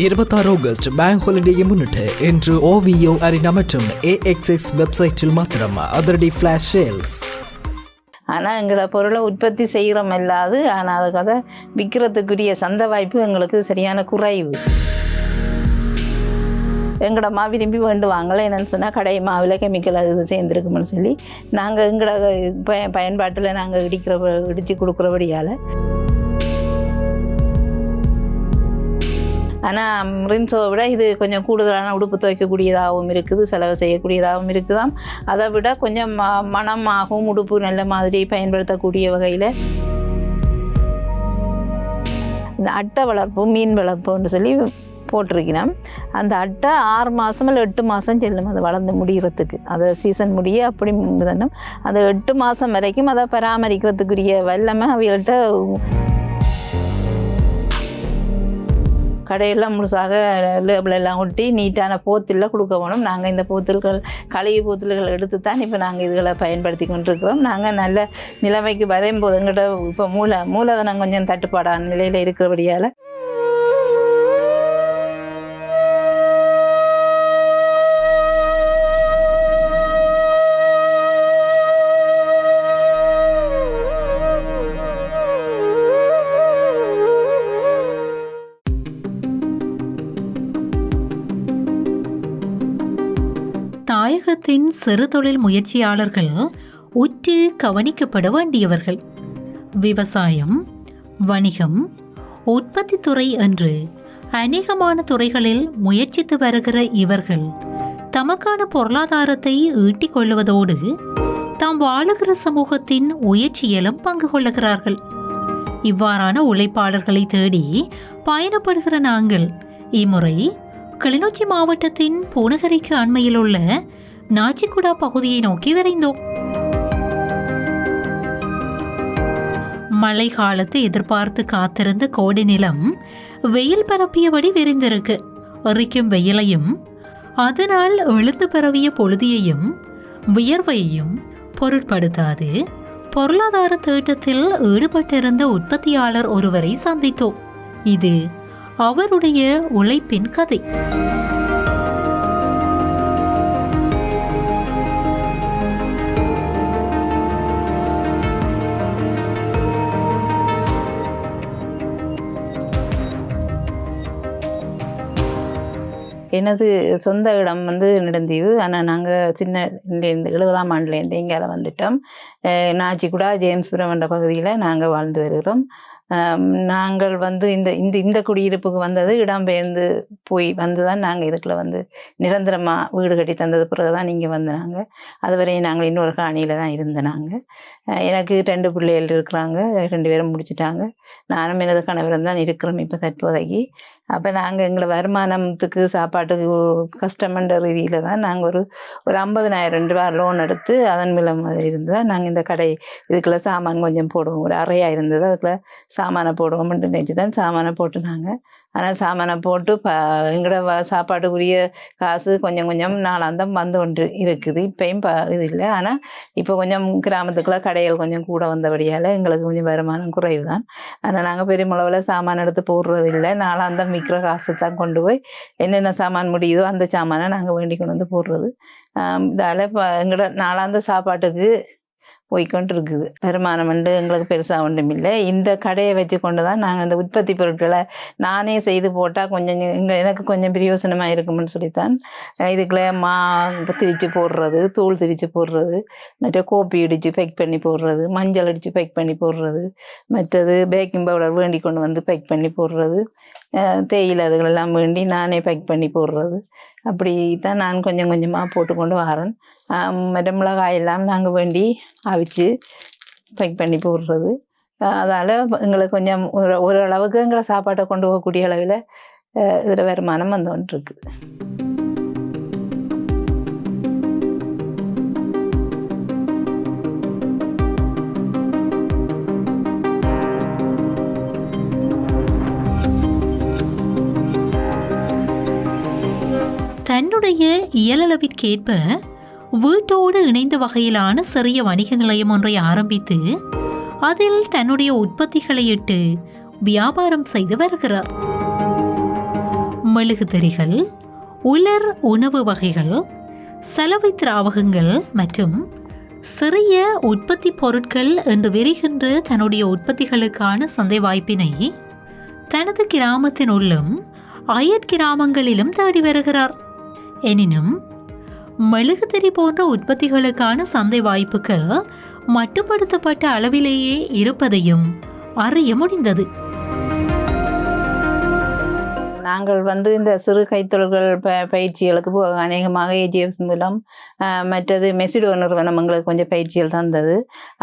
26 August bank ஹாலிடேயை முன்னிட்டு இன்று OVO Aryna மற்றும் AXS வெப்சைட்டில் மாத்திரம் அதிரடி ஃபிளாஷ் சேல்ஸ். ஆனால் எங்களை பொருளை உற்பத்தி செய்கிறோம் இல்லாது, ஆனால் அதுக்காக விற்கிறதுக்குரிய சந்தை வாய்ப்பு எங்களுக்கு சரியான குறைவு. எங்களோட மா விரும்பி வேண்டுவாங்களே என்னென்னு சொன்னால், கடை மாவில் கெமிக்கல் அது இது சேர்ந்துருக்குமென்னு சொல்லி நாங்கள் எங்களோட பயன்பாட்டில் நாங்கள் இடித்து கொடுக்குறபடியால். ஆனால் ரின்ஸோவை விட இது கொஞ்சம் கூடுதலான உடுப்பு துவைக்கக்கூடியதாகவும் இருக்குது, செலவு செய்யக்கூடியதாகவும் இருக்குதாம். அதை விட கொஞ்சம் மனமாகவும் உடுப்பு நல்ல மாதிரி பயன்படுத்தக்கூடிய வகையில் இந்த அட்டை வளர்ப்பு, மீன் வளர்ப்புன்னு சொல்லி போட்டிருக்கிறோம். அந்த அட்டை 6 மாதம் இல்லை 8 மாதம் செல்லும் அது வளர்ந்து முடிகிறதுக்கு. அதை சீசன் முடிய அப்படி தானே அந்த 8 மாதம் வரைக்கும் அதை பராமரிக்கிறதுக்குரிய வல்லமை அவைகள்கிட்ட கடையெல்லாம் முழுசாக லேபிள் எல்லாம் ஒட்டி நீட்டான போத்தில் கொடுக்க வேணும். நாங்கள் இந்த போத்தல்கள் கழுவி போத்தல்கள் எடுத்து தான் இப்போ நாங்கள் இதுகளை பயன்படுத்தி கொண்டிருக்கிறோம். நாங்கள் நல்ல நிலைமைக்கு வரையும்போது எங்கள்கிட்ட இப்போ மூலதனம் கொஞ்சம் தட்டுப்பாடான நிலையில் இருக்கிறபடியால் தாயகத்தின் சிறு தொழில் முயற்சியாளர்கள் உற்று கவனிக்கப்பட வேண்டியவர்கள். விவசாயம், வணிகம், உற்பத்தி துறை என்று அநேகமான துறைகளில் முயற்சித்து வருகிற இவர்கள் தமக்கான பொருளாதாரத்தை ஈட்டிக் கொள்வதோடு தாம் வாழுகிற சமூகத்தின் உயர்ச்சியிலும் பங்கு கொள்ளுகிறார்கள். இவ்வாறான உழைப்பாளர்களை தேடி பயணப்படுகிற நாங்கள் இம்முறை கிளிநொச்சி மாவட்டத்தின் பூநகரிக்கு அண்மையில் உள்ள நாச்சிக்குடா பகுதியை நோக்கி விரைந்தோம். மழை காலத்தை எதிர்பார்த்து காத்திருந்த கோடை நிலம் வெயில் பரப்பியபடி விரிந்திருக்கு. எரிக்கும் வெயிலையும் அதனால் எழுந்து பரவிய பொழுதியையும் வியர்வையையும் பொருட்படுத்தாது பொருளாதார தேட்டத்தில் ஈடுபட்டிருந்த உற்பத்தியாளர் ஒருவரை சந்தித்தோம். இது அவருடைய உழைப்பின் கதை. எனது சொந்த இடம் நெடுந்தீவு. ஆனால் நாங்கள் சின்ன 70ஆம் ஆண்டுலேருந்து இங்கே வந்துட்டோம். நாச்சிக்குடா ஜேம்ஸ்புரம் என்ற பகுதியில் நாங்கள் வாழ்ந்து வருகிறோம். நாங்கள் இந்த குடியிருப்புக்கு வந்தது இடம்பெயர்ந்து போய் தான் நாங்கள் இதுக்குள்ள நிரந்தரமாக வீடு கட்டி தந்தது பிறகு தான் இங்கே வந்தாங்க. அதுவரையும் நாங்கள் இன்னொரு காணியில் தான் இருந்தனாங்க. எனக்கு 2 பிள்ளைகள் இருக்கிறாங்க, 2 பேரும் முடிச்சிட்டாங்க. நானும் எனது கணவரும் தான் இருக்கிறோம் இப்போ தற்போதைக்கு. அப்போ நாங்கள் எங்களை வருமானத்துக்கு சாப்பாட்டுக்கு கஷ்டமன்ற ரீதியில் தான் நாங்கள் ஒரு 50,000 ரூபா லோன் எடுத்து அதன் மூலம் இருந்து தான் நாங்கள் இந்த கடை இதுக்குள்ள சாமான் கொஞ்சம் போடுவோம். ஒரு அறையாக இருந்தது, அதுக்குள்ள சாமானை போடுவோம்னு நினச்சி தான் சாமானை போட்டுனாங்க. ஆனால் சாமானை போட்டு எங்களோட சாப்பாட்டுக்குரிய காசு கொஞ்சம் கொஞ்சம் நாளாந்தம் வந்து கொண்டு இருக்குது. இப்போயும் இது இல்லை. ஆனால் இப்போ கொஞ்சம் கிராமத்துக்குள்ள கடைகள் கொஞ்சம் கூட வந்தபடியால் எங்களுக்கு கொஞ்சம் வருமானம் குறைவு தான். ஆனால் நாங்கள் பெருமளவில் சாமான் எடுத்து போடுறது இல்லை. நாளாந்தம் விற்கிற காசு தான் கொண்டு போய் என்னென்ன சாமான் முடியுதோ அந்த சாமானை நாங்கள் வேண்டி கொண்டு வந்து போடுறது. இதால் இப்போ எங்களோட நாளாந்த சாப்பாட்டுக்கு போய்கொண்டு இருக்குது. வருமானம் எங்களுக்கு பெருசாக ஒன்றும் இல்லை. இந்த கடையை வச்சு கொண்டு தான் நாங்கள் இந்த உற்பத்தி பொருட்களை நானே செய்து போட்டால் கொஞ்சம் எனக்கு கொஞ்சம் பிரயோசனமாக இருக்கும்னு சொல்லித்தான் இதுக்குள்ளே திரிச்சு போடுறது, தூள் திரிச்சு போடுறது, மற்ற கோப்பி இடித்து பேக் பண்ணி போடுறது, மஞ்சள் அடித்து பேக் பண்ணி போடுறது, மற்றது பேக்கிங் பவுடர் வேண்டி கொண்டு வந்து பேக் பண்ணி போடுறது, தேயிலை அதுகளெல்லாம் வேண்டி நானே பேக் பண்ணி போடுறது. அப்படி தான் நான் கொஞ்சம் கொஞ்சமாக போட்டுக்கொண்டு வரேன். மற்ற மிளகாயெல்லாம் நாங்கள் வேண்டி அவிச்சு பேக் பண்ணி போடுறது. அதால் எங்களுக்கு கொஞ்சம் ஓரளவுக்கு எங்களை சாப்பாட்டை கொண்டு போகக்கூடிய அளவில் இதில் வருமானம் வந்துருக்கு. தன்னுடைய இயலளவிற்கேற்ப வீட்டோடு இணைந்த வகையிலான சிறிய வணிக நிலையம் ஒன்றை ஆரம்பித்து அதில் தன்னுடைய உற்பத்திகளை இட்டு வியாபாரம் செய்து வருகிறார். மெழுகுதிரிகள், உலர் உணவு வகைகள், சலவை திராவகங்கள் மற்றும் சிறிய உற்பத்தி பொருட்கள் என்று விரிகின்ற தன்னுடைய உற்பத்திகளுக்கான சந்தை வாய்ப்பினை தனது கிராமத்தின் உள்ளும் அயற்கிராமங்களிலும் தேடி வருகிறார். எனினும் மெழுகுதிரி போன்ற உற்பத்திகளுக்கான சந்தை வாய்ப்புகள் மட்டுப்படுத்தப்பட்ட அளவிலேயே இருப்பதையும் அறிய முடிந்தது. நாங்கள் இந்த சிறு கைத்தொழில்கள் பயிற்சிகளுக்கு அநேகமாக ஏஜிஎஃப்ஸ் மூலம் மற்றது மெசிடோ நிறுவனம் எங்களுக்கு கொஞ்சம் பயிற்சிகள் தந்தது.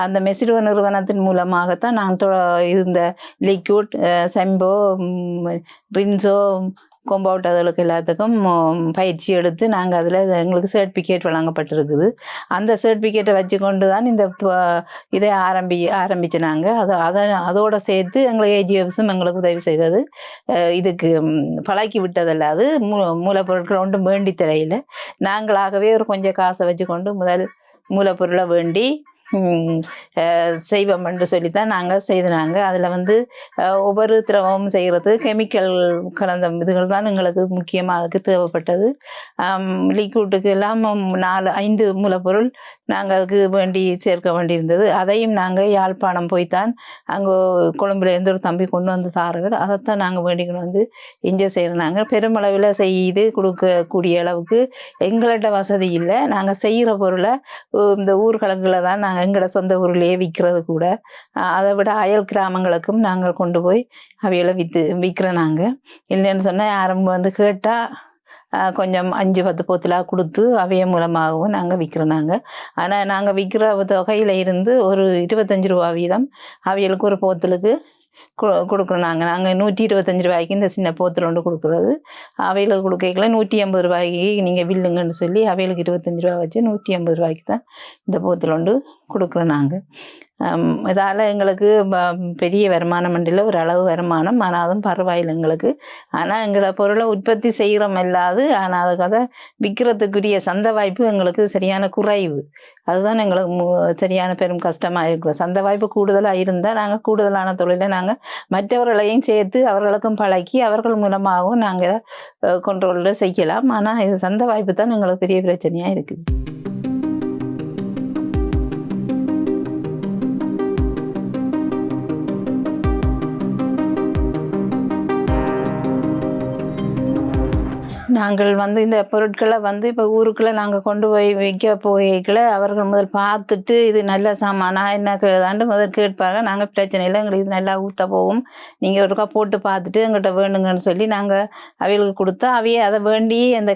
அந்த மெசிடோ நிறுவனத்தின் மூலமாகத்தான் நான் இந்த லிக்விட், செம்போ, ரின்சோ, கொம்பவுட் அதுகளுக்கு எல்லாத்துக்கும் பயிற்சி எடுத்து நாங்கள் அதில் எங்களுக்கு சர்டிஃபிகேட் வழங்கப்பட்டிருக்குது. அந்த சர்டிஃபிகேட்டை வச்சு கொண்டு தான் இதை ஆரம்பிச்சு நாங்கள் அதோடு சேர்த்து எங்களுக்கு ஏஜிஎஃப்ஸும் எங்களுக்கு உதவி செய்தது. இதுக்கு பழக்கி விட்டதில்ல, அது மூலப்பொருட்கள் ஒன்றும் வேண்டி தரையில் நாங்களாகவே ஒரு கொஞ்சம் காசை வச்சு கொண்டு முதல் மூலப்பொருளை வேண்டி செய்வோம் என்று சொல்லித்தான் நாங்கள் செய்தாங்க. அதில் ஒவ்வொரு திரவமும் செய்கிறது கெமிக்கல் கலந்த இதுகள் தான் எங்களுக்கு முக்கியமாக அதுக்கு தேவைப்பட்டது. லிக்விட்டுக்கு எல்லாம் 4-5 மூலப்பொருள் நாங்கள் அதுக்கு வேண்டி சேர்க்க வேண்டியிருந்தது. அதையும் நாங்கள் யாழ்ப்பாணம் போய்த்தான் அங்கே கொழும்புலேருந்து ஒரு தம்பி கொண்டு வந்து தார்கள். அதைத்தான் நாங்கள் வேண்டிக்கணும் இங்கே செய்கிறாங்க. பெருமளவில் செய்து கொடுக்கக்கூடிய அளவுக்கு எங்கள்கிட்ட வசதி இல்லை. நாங்கள் செய்கிற பொருளை இந்த ஊர்களில் தான் நாங்கள் எங்களோட சொந்த ஊர்லேயே விற்கிறது கூட. அதை விட அயல் கிராமங்களுக்கும் நாங்கள் கொண்டு போய் அவைகளை விற்கிறோம். நாங்கள் இல்லைன்னு சொன்னால் யாரும் கேட்டால் கொஞ்சம் 5-10 போத்தலாக கொடுத்து அவைய மூலமாகவும் நாங்கள் விற்கிறோம். ஆனால் நாங்கள் விற்கிற தொகையில் இருந்து ஒரு 25 ரூபா வீதம் அவைகளுக்கு ஒரு போத்தலுக்கு கொடுக்குறோம். நாங்கள் 125 ரூபாய்க்கு இந்த சின்ன போத்தல் ஒன்று கொடுக்குறது. அவைகளுக்கு கொடுக்கல 150 ரூபாய்க்கு நீங்கள் வில்லுங்கன்னு சொல்லி அவைகளுக்கு 25 ரூபா வச்சு 150 ரூபாய்க்கு தான் இந்த போத்தல் ஒன்று கொடுக்குறோம். நாங்கள் இதால் எங்களுக்கு பெரிய வருமானம் இல்லை, ஒரு அளவு வருமானம். ஆனால் அதுவும் பரவாயில்லை எங்களுக்கு. ஆனால் எங்களோட பொருளை உற்பத்தி செய்கிறோம் இல்லாது, ஆனால் அதுக்காக விற்கிறதுக்குரிய சந்தை வாய்ப்பு எங்களுக்கு சரியான குறைவு. அதுதான் எங்களுக்கு சரியான பெரும் கஷ்டமாக இருக்கிறோம். சந்தை வாய்ப்பு கூடுதலாக இருந்தால் நாங்கள் கூடுதலான தொழிலை நாங்கள் மற்றவர்களையும் சேர்த்து அவர்களுக்கும் பழக்கி அவர்கள் மூலமாகவும் நாங்கள் கண்ட்ரோலில் செய்யலாம். ஆனால் இது சந்தை வாய்ப்பு தான் எங்களுக்கு பெரிய பிரச்சனையாக இருக்குது. நாங்கள் இந்த பொருட்களை இப்போ ஊருக்குள்ளே நாங்கள் கொண்டு போய் விற்க போகைக்குள்ள அவர்கள் முதல் பார்த்துட்டு இது நல்ல சாமானா என்ன கேதாண்டு முதல் கேட்பாங்க. நாங்கள் பிரச்சனை இல்லை, எங்களுக்கு இது நல்லா ஊற்ற போகும், நீங்கள் ஒருக்கா போட்டு பார்த்துட்டு எங்கள்கிட்ட வேணுங்கன்னு சொல்லி நாங்கள் அவைகளுக்கு கொடுத்தா அவையே அதை வேண்டி அந்த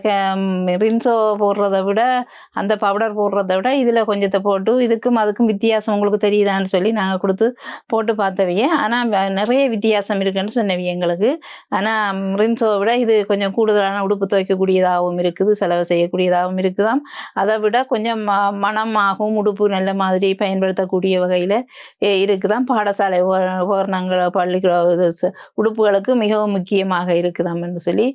ரின்சோ போடுறதை விட அந்த பவுடர் போடுறதை விட இதில் கொஞ்சத்தை போட்டு இதுக்கும் அதுக்கும் வித்தியாசம் உங்களுக்கு தெரியுதான்னு சொல்லி நாங்கள் கொடுத்து போட்டு பார்த்தவையே. ஆனால் நிறைய வித்தியாசம் இருக்குன்னு சொன்னவையே எங்களுக்கு. ஆனால் ரின்சோவை விட இது கொஞ்சம் கூடுதலான உடுப்பு துவைக்கக்கூடியதாகவும் இருக்குது, செலவு செய்யக்கூடியதாகவும் இருக்குதாம். அதை விட கொஞ்சம் மனமாகவும் உடுப்பு நல்ல மாதிரி பயன்படுத்தக்கூடிய வகையில் இருக்குதாம். பாடசாலை உபகரணங்கள் பள்ளிக்கூட உடுப்புகளுக்கு மிகவும் முக்கியமாக இருக்குதாம் என்று சொல்லி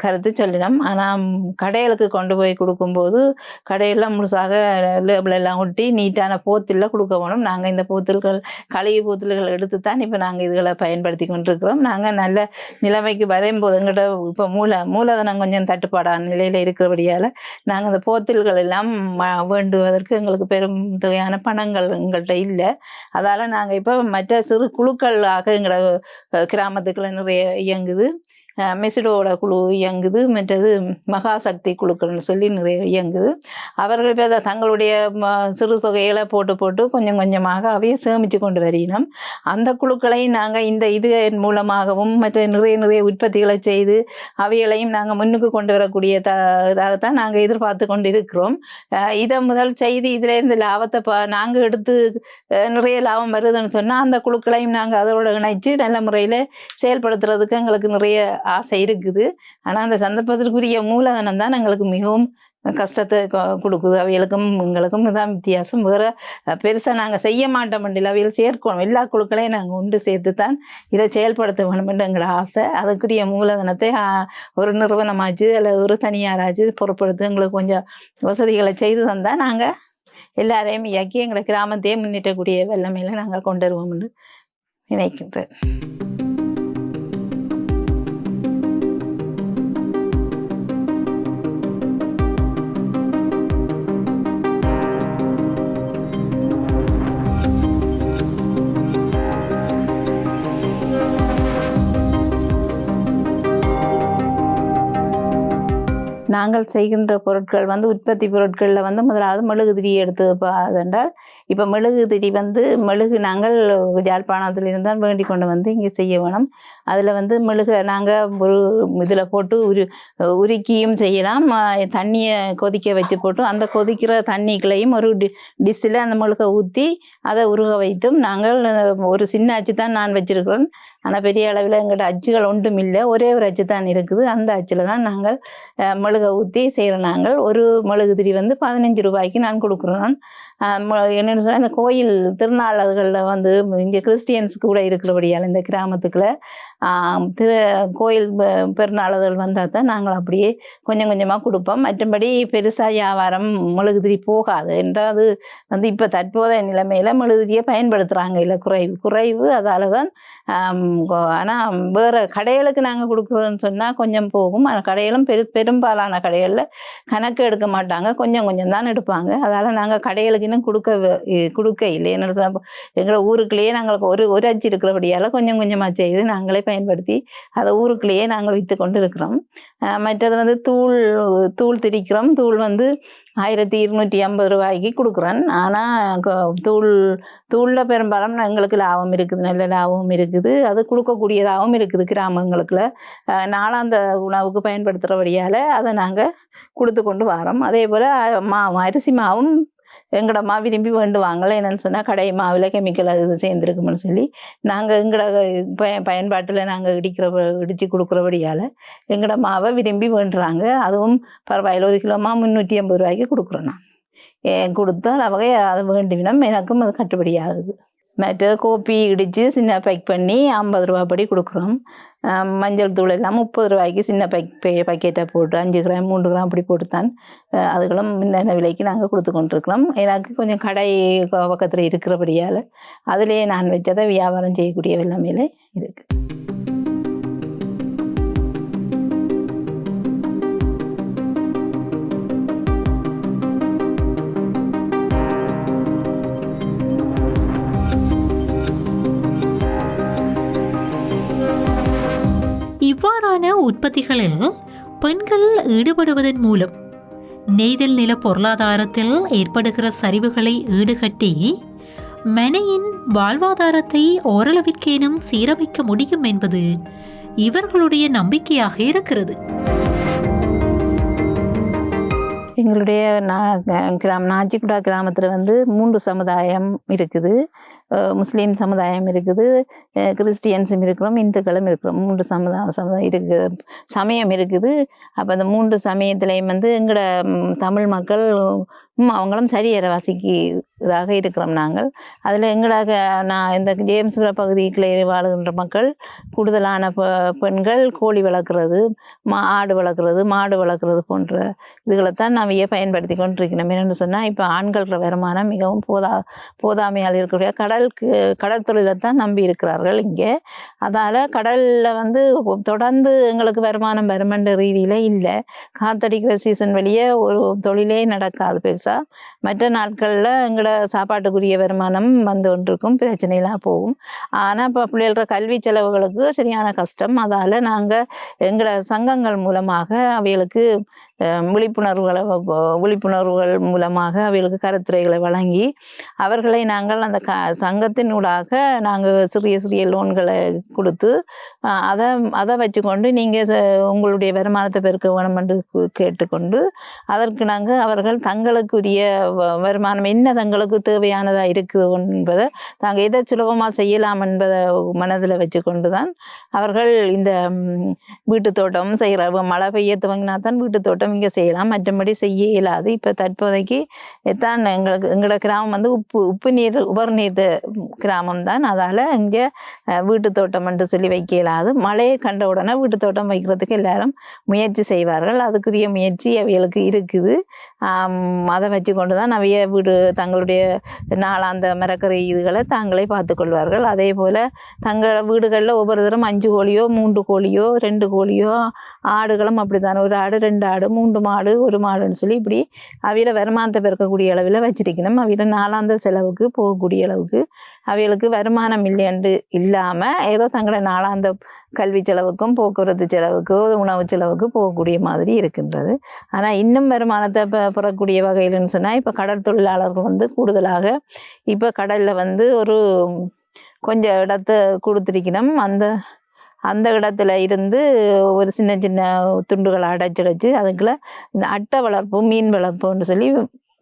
கருத்து சொல்லினோம். ஆனால் கடைகளுக்கு கொண்டு போய் கொடுக்கும்போது கடையெல்லாம் முழுசாக லேபிள் எல்லாம் ஒட்டி நீட்டான போத்தில் கொடுக்க வேணும். நாங்கள் இந்த போத்தல்கள் கழுவி போத்தல்கள் எடுத்து தான் இப்போ நாங்கள் இதுகளை பயன்படுத்தி கொண்டிருக்கிறோம். நாங்கள் நல்ல நிலைமைக்கு வரையும்போது எங்கள்கிட்ட இப்போ மூலதனம் கொஞ்சம் தட்டுப்பாடான நிலையில் இருக்கிறபடியால் நாங்கள் இந்த போத்தல்கள் எல்லாம் வேண்டுவதற்கு எங்களுக்கு பெரும் தொகையான பணங்கள் எங்கள்கிட்ட இல்லை. அதால் நாங்கள் இப்போ மற்ற சிறு குழுக்களாக எங்களோட கிராமத்துக்குள்ள நிறைய இயங்குது. மெசிடோட குழு இயங்குது, மற்றது மகாசக்தி குழுக்கள்னு சொல்லி நிறைய இயங்குது. அவர்கள் இப்போ தங்களுடைய சிறு தொகைகளை போட்டு கொஞ்சம் கொஞ்சமாக அவையை சேமித்து கொண்டு வருகிறோம். அந்த குழுக்களையும் நாங்கள் இந்த இது மூலமாகவும் மற்ற நிறைய உற்பத்திகளை செய்து அவைகளையும் நாங்கள் முன்னுக்கு கொண்டு வரக்கூடிய இதாகத்தான் நாங்கள் எதிர்பார்த்து கொண்டு இருக்கிறோம். இதை முதல் செய்து இதிலேருந்து லாபத்தை நாங்கள் எடுத்து நிறைய லாபம் வருதுன்னு சொன்னால் அந்த குழுக்களையும் நாங்கள் அதோடு இணைச்சு நல்ல முறையில் செயல்படுத்துறதுக்கு எங்களுக்கு நிறைய ஆசை இருக்குது. ஆனால் அந்த சந்தர்ப்பத்திற்குரிய மூலதனம் தான் எங்களுக்கு மிகவும் கஷ்டத்தை கொடுக்குது. அவைகளுக்கும் எங்களுக்கும் இதுதான் வித்தியாசம். வேறு பெருசாக நாங்கள் செய்ய மாட்டோம். அவைகள் சேர்க்கணும், எல்லா குழுக்களையும் நாங்கள் ஒன்று சேர்த்து தான் இதை செயல்படுத்த வேணும் என்று எங்களோட ஆசை. அதுக்குரிய மூலதனத்தை ஒரு நிறுவனமாச்சு அல்லது ஒரு தனியாராச்சு பொறுப்படுத்தி எங்களுக்கு கொஞ்சம் வசதிகளை செய்து தந்தால் நாங்கள் எல்லாரையும் இயக்கி எங்களை கிராமத்தையே முன்னேற்றக்கூடிய வெள்ளமையில நாங்கள் கொண்டு வருவோம் என்று நினைக்கின்றேன். நாங்கள் செய்கின்ற பொருட்கள் வந்து உற்பத்தி பொருட்களில் வந்து முதலாவது மெழுகுதிரி எடுத்து அதென்றால் இப்போ மெழுகுதிரி வந்து மெழுகு நாங்கள் யாழ்ப்பாணத்தில் தான் வேண்டி கொண்டு வந்து இங்கே செய்ய வேணும். அதில் வந்து மெழுகு நாங்கள் ஒரு இதில் போட்டு உருக்கியும் செய்யலாம். தண்ணியை கொதிக்க வச்சு போட்டு அந்த கொதிக்கிற தண்ணிகளையும் ஒரு டிஷ்ஷில் அந்த மெழுகை ஊற்றி அதை உருக வைத்தும் நாங்கள் ஒரு சின்ன அச்சு தான் நான் வச்சுருக்கிறேன். ஆனால் பெரிய அளவில் எங்கள்கிட்ட அச்சுகள் ஒன்றும் இல்லை, ஒரே ஒரு அச்சு தான் இருக்குது. அந்த அச்சில் தான் நாங்கள் மெழுகை ஊற்றி செய்கிறோம். நாங்கள் ஒரு மெழுகுதிரி வந்து 15 ரூபாய்க்கு நான் கொடுக்குறேன். என்னென்னு சொன்னால் இந்த கோயில் திருநாள்களில் வந்து இங்கே கிறிஸ்டியன்ஸ் கூட இருக்கிறபடியால் இந்த கிராமத்துக்குள்ள கோயில் பெருநாள்கள் வந்தால் தான் நாங்கள் அப்படியே கொஞ்சம் கொஞ்சமாக கொடுப்போம். மற்றபடி பெருசாக வியாபாரம் மெழுகுதிரி போகாது என்றால் அது வந்து இப்போ தற்போதைய நிலைமையில் மெழுகுதிரியை பயன்படுத்துகிறாங்க இல்லை குறைவு. அதால் தான் ஆனால் வேறு கடைகளுக்கு நாங்கள் கொடுக்குறோன்னு சொன்னால் கொஞ்சம் போகும். ஆனால் கடைகளும் பெரும்பாலான கடைகளில் கணக்கு எடுக்க மாட்டாங்க, கொஞ்சம் கொஞ்சம் தான் எடுப்பாங்க. அதால் நாங்கள் கடைகளுக்கு இன்னும் கொடுக்க இல்லை. என்னென்னு சொன்னால் எங்களை ஊருக்குள்ளேயே நாங்களுக்கு ஒரு அச்சு இருக்கிறபடியால் கொஞ்சம் கொஞ்சமாக செய்து நாங்களே பயன்படுத்தி அதை ஊருக்குள்ளேயே நாங்கள் விற்று கொண்டு இருக்கிறோம். மற்றது வந்து தூள் திரிக்கிறோம். தூள் வந்து 1250 ரூபாய்க்கு கொடுக்குறேன். ஆனால் தூளில் பெரும்பாலும் எங்களுக்கு லாபம் இருக்குது, நல்ல லாபம் இருக்குது. அது கொடுக்கக்கூடியதாகவும் இருக்குது கிராமங்களுக்குள்ள. நாளாந்த உணவுக்கு பயன்படுத்துகிறபடியால் அதை நாங்கள் கொடுத்து கொண்டு வரோம். அதே போல் அரிசி மாவும் எங்களோட மா விரும்பி வேண்டுவாங்களே. என்னென்னு சொன்னால் கடை மாவில் கெமிக்கல் அது சேர்ந்துருக்குமென்னு சொல்லி நாங்கள் எங்களோட பயன்பாட்டில் நாங்கள் இடித்து கொடுக்குறபடியால் எங்களோட மாவை விரும்பி வேண்டுறாங்க. அதுவும் பரவாயில்ல, 1 கிலோ மா 350 ரூபாய்க்கு கொடுக்குறோம். நான் கொடுத்தால் வகை அதை வேண்டிவினம் எனக்கும் அது கட்டுப்படி ஆகுது. மற்றது கோப்பி இடித்து சின்ன பேக் பண்ணி 50 ரூபா படி கொடுக்குறோம். மஞ்சள் தூள் எல்லாம் 30 ரூபாய்க்கு சின்ன பக்கெட்டை போட்டு 5 கிராம் 3 கிராம் அப்படி போட்டு தான் அதுகளும் முன்ன விலைக்கு நாங்கள் கொடுத்து கொண்டிருக்கிறோம். எனக்கு கொஞ்சம் கடை பக்கத்தில் இருக்கிறபடியால் அதிலேயே நான் வச்சதை வியாபாரம் செய்யக்கூடிய வெள்ளமையில் இருக்குது. இவ்வாறான உற்பத்திகளில் பெண்கள் ஈடுபடுவதன் மூலம் நெய்தல் நில பொருளாதாரத்தில் ஏற்படுகிற சரிவுகளை ஈடுகட்டி மனையின் வாழ்வாதாரத்தை ஓரளவிற்கேனும் சீரமைக்க முடியும் என்பது இவர்களுடைய நம்பிக்கையாக இருக்கிறது. எங்களுடைய நாச்சிக்குடா கிராமத்தில் வந்து 3 சமுதாயம் இருக்குது. முஸ்லீம் சமுதாயம் இருக்குது, கிறிஸ்டியன்ஸும் இருக்கிறோம், இந்துக்களும் இருக்கிறோம். 3 சமுதாயம் இருக்குது, சமயம் இருக்குது. அப்போ அந்த 3 சமயத்திலையும் வந்து எங்களோட தமிழ் மக்கள் அவங்களும் சரியரவாசிக்கு இதாக இருக்கிறோம் நாங்கள். அதில் எங்களாக இந்த ஜேம்ஸ்புர பகுதிக்குள்ளே வாழுகின்ற மக்கள் கூடுதலான பெண்கள் கோழி வளர்க்குறது, ஆடு வளர்க்குறது, மாடு வளர்க்குறது போன்ற இதுகளைத்தான் நாம் பயன்படுத்தி கொண்டிருக்கிறோம். என்னென்னு சொன்னால் இப்போ ஆண்கள வருமானம் மிகவும் போதாமையால் இருக்கக்கூடிய கடல் தொழிலை தான் நம்பி இருக்கிறார்கள் இங்கே. அதால் கடலில் வந்து தொடர்ந்து எங்களுக்கு வருமானம் வருமென்ற ரீதியில் இல்லை. காத்தடிக்கிற சீசன் வெளியே ஒரு தொழிலே நடக்காது பெருசாக. மற்ற நாட்களில் எங்களோட சாப்பாட்டுக்குரிய வருமானம் வந்து கொண்டிருக்கும், பிரச்சனைலாம் போகும். ஆனால் இப்போ பிள்ளைகள கல்வி செலவுகளுக்கு சரியான கஷ்டம். அதால் நாங்கள் எங்களோட சங்கங்கள் மூலமாக அவைகளுக்கு விழிப்புணர்வுகள் மூலமாக அவைகளுக்கு கருத்துரைகளை வழங்கி அவர்களை நாங்கள் அந்த சங்கத்தினூடாக நாங்கள் சிறிய லோன்களை கொடுத்து அதை வச்சுக்கொண்டு நீங்கள் உங்களுடைய வருமானத்தை பெருக்க வேணும் என்று கேட்டுக்கொண்டு அதற்கு நாங்கள் அவர்கள் தங்களுக்குரிய வருமானம் என்ன தங்களுக்கு தேவையானதாக இருக்குது என்பதை நாங்கள் எதை சுலபமாக செய்யலாம் என்பதை மனதில் வச்சு கொண்டு தான் அவர்கள் இந்த வீட்டு தோட்டம் செய்கிற மழை பெய்ய துவங்கினா தான் வீட்டு தோட்டம் இங்கே செய்யலாம், மற்றபடி செய்ய இயலாது. இப்போ தற்போதைக்கு தான் எங்களோட கிராமம் வந்து உப்பு நீர் உபர்நீர் கிராமம் தான். அதால் இங்கே வீட்டு தோட்டம் என்று சொல்லி வைக்க இயலாது. மழையை கண்ட உடனே வீட்டு தோட்டம் வைக்கிறதுக்கு எல்லாரும் முயற்சி செய்வார்கள். அதுக்குரிய முயற்சி அவைகளுக்கு இருக்குது. அதை வச்சு கொண்டு தான் அவைய தங்களுடைய நாளாந்த மரக்கறி இதுகளை தாங்களே பார்த்து கொள்வார்கள். அதே போல் தங்கள் வீடுகளில் ஒவ்வொரு தரம் 5 கோழியோ 3 கோழியோ 2 கோழியோ ஆடுகளும் அப்படி தான், 1 ஆடு 2 ஆடு 3 மாடு 1 மாடுன்னு சொல்லி இப்படி அவையில வருமானத்தை பெருக்கக்கூடிய அளவில் வச்சிருக்கணும். அவையில நாளாந்த செலவுக்கு போகக்கூடிய அளவுக்கு அவைகளுக்கு வருமானம் இல்லையன்று இல்லாமல் ஏதோ தங்களோட நாளாந்த கல்வி செலவுக்கும் போக்குவரத்து செலவுக்கு உணவு செலவுக்கு போகக்கூடிய மாதிரி இருக்கின்றது. ஆனால் இன்னும் வருமானத்தை பெறக்கூடிய வகையில்னு சொன்னால் இப்போ கடல் தொழிலாளர்கள் வந்து கூடுதலாக இப்போ கடலில் வந்து ஒரு கொஞ்சம் இடத்த கொடுத்துருக்கணும். அந்த இடத்துல இருந்து ஒரு சின்ன சின்ன துண்டுகளை அடைச்சி அதுக்குள்ள இந்த அட்டை வளர்ப்பு மீன் வளர்ப்புன்னு சொல்லி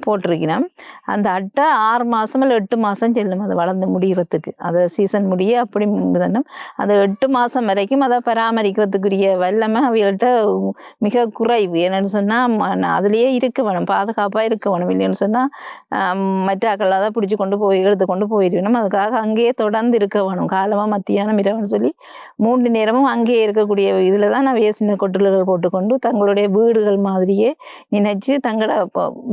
போட்டிருக்கணும். அந்த அட்டை 6 மாதம் இல்லை 8 மாதம் செல்லும் அது வளர்ந்து முடிகிறதுக்கு. அதை சீசன் முடிய அப்படி தானே அந்த 8 மாதம் வரைக்கும் அதை பராமரிக்கிறதுக்குரிய வல்லமை அவைகள்கிட்ட மிக குறைவு. என்னென்னு சொன்னால் அதுலேயே இருக்க வேணும், பாதுகாப்பாக இருக்க வேணும். இல்லைன்னு சொன்னால் மற்றாக்கள் அதை பிடிச்சி எடுத்து கொண்டு போயிடணும். அதுக்காக அங்கேயே தொடர்ந்து இருக்க வேணும். காலமாக மத்தியானம் இரவுன்னு சொல்லி 3 நேரமும் அங்கேயே இருக்கக்கூடிய இதில் தான் நான் சின்ன கொட்டுல்கள் போட்டுக்கொண்டு தங்களுடைய வீடுகள் மாதிரியே நினைச்சு தங்களோட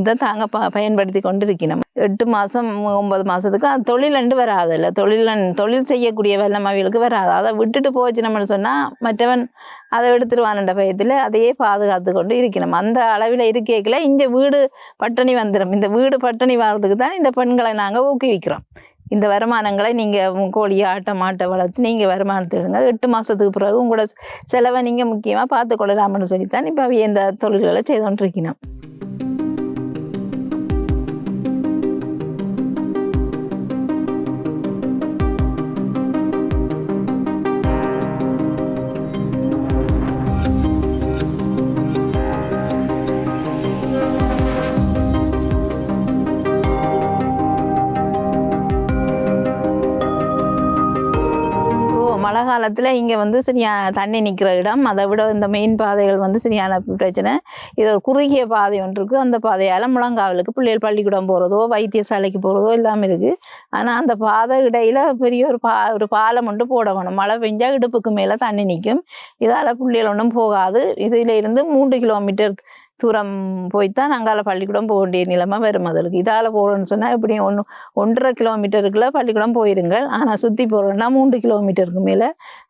இதை தாங்க பயன்படுத்தி கொண்டு இருக்கணும். 8 மாதம் 9 மாதத்துக்கு அது தொழிலண்டு வராது. இல்லை தொழில் செய்யக்கூடிய வெள்ளமவிகளுக்கு வராது. அதை விட்டுட்டு போச்சு நம்மன்னு சொன்னால் மற்றவன் அதை எடுத்துருவான்ன்ற பயத்தில் அதையே பாதுகாத்து கொண்டு இருக்கணும். அந்த அளவில் இருக்கல இந்த வீடு பட்டினி வந்துடும். இந்த வீடு பட்டினி வர்றதுக்கு தான் இந்த பெண்களை நாங்கள் ஊக்குவிக்கிறோம். இந்த வருமானங்களை நீங்கள் கோழி மாட்டை வளர்த்து நீங்கள் வருமானத்தை எடுங்க. 8 மாதத்துக்கு பிறகு உங்களோட செலவை நீங்கள் முக்கியமாக பார்த்து கொள்ளலாம்னு சொல்லித்தான் இப்போ இந்த தொழில்களை செய்து கொண்டு இருக்கணும். மழை காலத்தில் இங்கே வந்து சரியான தண்ணி நிற்கிற இடம், அதை விட இந்த மெயின் பாதைகள் வந்து சரியான பிரச்சனை. இது ஒரு குறுகிய பாதை ஒன்று இருக்குது. அந்த பாதையால் முழங்காவலுக்கு பிள்ளைகள் பள்ளிக்கூடம் போகிறதோ வைத்தியசாலைக்கு போகிறதோ எல்லாம் இருக்குது. ஆனால் அந்த பாதை இடையில் பெரிய ஒரு பாலம் ஒன்று போட வேணும். மழை பெஞ்சால் இடுப்புக்கு மேலே தண்ணி நிற்கும். இதால் பிள்ளைகள் ஒன்றும் போகாது. இதில் இருந்து 3 கிலோமீட்டர் தூரம் போய்த்தான் அங்கால பள்ளிக்கூடம் போக வேண்டிய நிலைமை வரும். அதற்கு இதால் போகிறோன்னு சொன்னால் எப்படியும் 1.5 கிலோமீட்டருக்குள்ள பள்ளிக்கூடம் போயிருங்கள். ஆனால் சுற்றி போகிறோன்னா 3 கிலோமீட்டருக்கு மேலே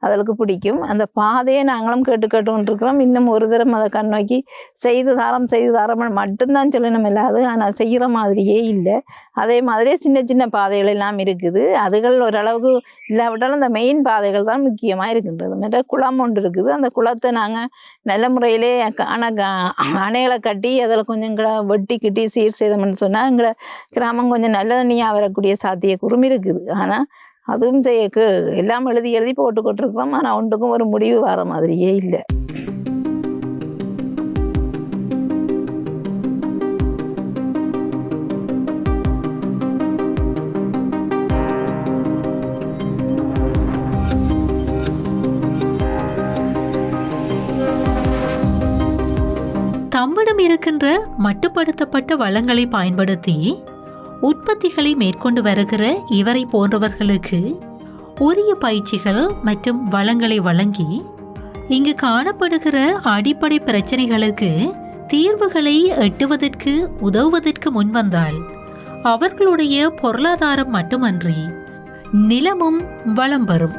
அதற்கு பிடிக்கும். அந்த பாதையை நாங்களும் கேட்டுக்கொண்டிருக்கிறோம். இன்னும் ஒரு தரம் அதை கண்ணோக்கி செய்து தாரம் மட்டும்தான் சொல்லணும் இல்லாது. ஆனால் செய்கிற மாதிரியே இல்லை. அதே மாதிரி சின்ன சின்ன பாதைகள் எல்லாம் இருக்குது. அதுகள் ஓரளவுக்கு இல்லாவிட்டாலும் அந்த மெயின் பாதைகள் தான் முக்கியமாக இருக்கின்றது. மற்ற குளம் ஒன்று இருக்குது. அந்த குளத்தை நாங்கள் நல்ல முறையிலே அணைகளை கட்டி அதில் கொஞ்சம் வெட்டி கிட்டி சீர் செய்தோம்னு சொன்னால் எங்களை கிராமம் கொஞ்சம் நல்ல தண்ணியாக வரக்கூடிய சாத்தியக்கூறும் இருக்குது. ஆனால் அதுவும் எல்லாம் எழுதி போட்டு கொண்டிருக்கிறோம். ஆனால் ஒன்றுக்கும் ஒரு முடிவு வர மாதிரியே இல்லை. தம்மிடம் இருக்கின்ற மட்டுப்படுத்தப்பட்ட வளங்களை பயன்படுத்தி உற்பத்திகளை மேற்கொண்டு வருகிற இவரை போன்றவர்களுக்கு உரிய பயிற்சிகள் மற்றும் வளங்களை வழங்கி இங்கு காணப்படுகிற அடிப்படை பிரச்சனைகளுக்கு தீர்வுகளை எட்டுவதற்கு உதவுவதற்கு முன்வந்தால் அவர்களுடைய பொருளாதாரம் மட்டுமன்றி நிலமும் வளம் பெறும்.